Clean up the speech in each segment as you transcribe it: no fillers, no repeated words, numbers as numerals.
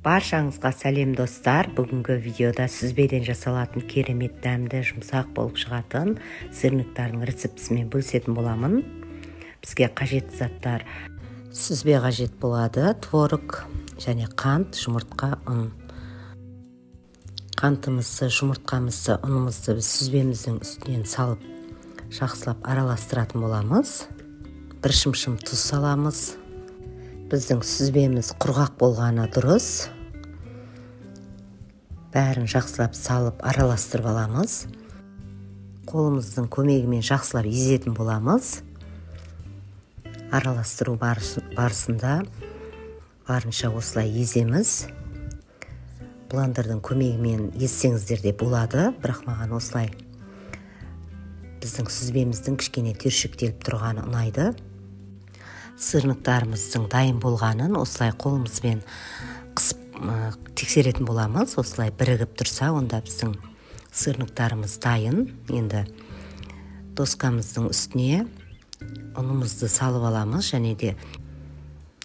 Баршаңызға сәлем достар. Бүгінгі видеода сүзбеден жасалатын керемет дәмді жұмсақ болып шығатын сырниктардың рецептісімен бөлісетін боламын. Бізге қажетті заттар: сүзбе қажет болады, творог және қант, жұмыртқа, ұн. Қантымызды, жұмыртқамызды, ұнымызды біз сүзбеміздің үстінен салып, жақсылап араластыратын боламыз. Бір шымшым тұз саламыз. Біздің сүзбеміз құрғақ болғаны дұрыс. Бәрін жақсылап салып араластырып аламыз. Қолымыздың көмегімен жақсылап езетін боламыз. Араластыру барысында барынша осылай еземіз. Блендердің көмегімен езсеңіздер де болады, бірақ маған осылай біздің сүзбеміздің кішкене түйіршіктеліп тұрғаны ұнайды. Сырниктарымыздың дайын болғанын осылай қолымызбен қысып тексеретін боламыз. Осылай бірігіп тұрса, онда біздің сырниктарымыз дайын. Енді доскамыздың үстіне ұнымызды салып аламыз, және де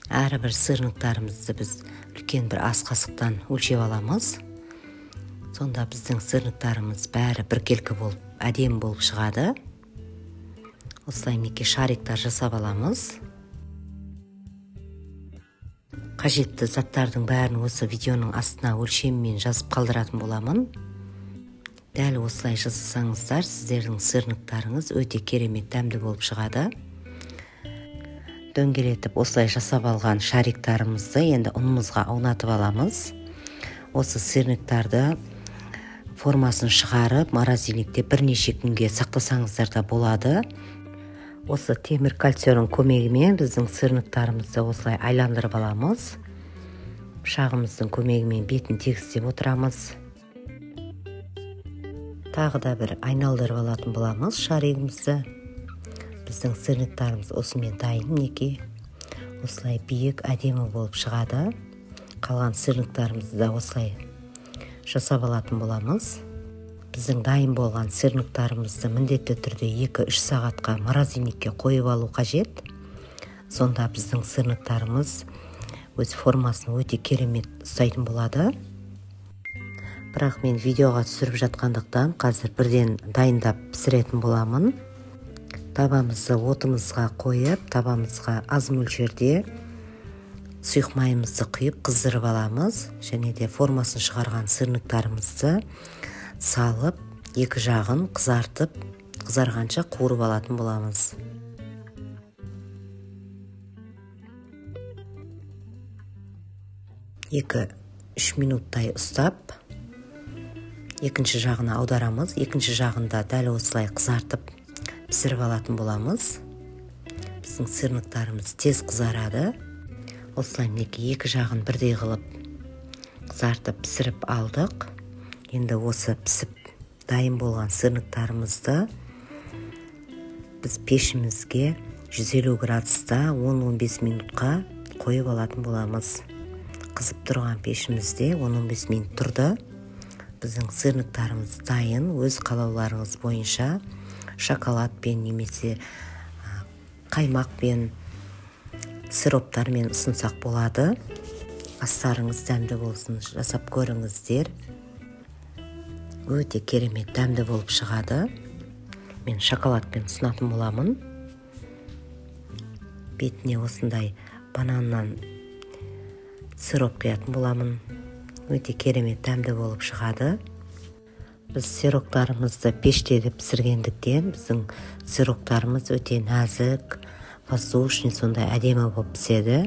әрбір сырниктарымызды біз үлкен бір ас қасықтан өлшеп аламыз. Сонда біздің сырниктарымыз бәрі біркелкі болып, әдемі болып шығады. Осылай мінекей шариктар жасап аламыз. Қажетті заттардың бәрін осы видеоның астына өлшеммен жазып қалдыратын боламын. Дәл осылай жасасаңыздар, сіздердің сырниктарыңыз өте керемет дәмді болып шығады. Дөңгелетіп осылай жасап алған шариктарымызды енді ұнымызға аунатып аламыз. Осы сырниктарды формасын шығарып, морозильникте бірнеше күнге сақтасаңыздар да болады. Осы темір кальцияның көмегімен біздің сырниктарымызды осылай айландырып аламыз. Пышағымыздың көмегімен бетін тегістеп отырамыз. Тағы да бір айналдырып алатын боламыз шаригімізді. Біздің сырниктарымыз осымен дайын, мінекей. Осылай биік, әдемі болып шығады. Қалған сырниктарымызды да осылай жасап алатын боламыз. Біздің дайын болған сырниктарымызды міндетті түрде 2-3 сағатқа морозильникке қойып алу қажет. Сонда біздің сырниктарымыз өз формасын өте керемет ұстайтын болады. Бірақ мен видеоға түсіріп жатқандықтан қазір бірден дайындап пісіретін боламын. Табамызды отымызға қойып, табамызға аз мөлшерде сұйық майымызды құйып қыздырып аламыз. Және де формасын шығарған сырниктарымызды салып, екі жағын қызартып, қызарғанша қуырып алатын боламыз. Үш минуттай ұстап, екінші жағына аударамыз. Екінші жағында дәл осылай қызартып, пісіріп алатын боламыз. Біздің сырниктарымыз тез қызарады. Осылай мінекей екі жағын бірдей қылып қызартып пісіріп алдық. Енді осы пісіп дайын болған сырниктарымызды біз пешімізге 150 градуста 10-15 минутқа қойып алатын боламыз. Қызып тұрған пешімізде 10-15 минут тұрды. Біздің сырниктарымыз дайын. Өз қалауларыңыз бойынша шоколадпен немесе қаймақпен, сироптармен ұсынсақ болады. Астарыңыз дәмді болсын, жасап көріңіздер. Өте керемет дәмді болып шығады. Мен шоколадпен ұсынатын боламын. Бетіне осындай бананнан сироп құятын боламын. Өте керемет дәмді болып шығады. Біз сироптарымызды пеште пісіргендіктен біздің сироптарымыз өте нәзік, воздушный, сондай әдемі болып піседі.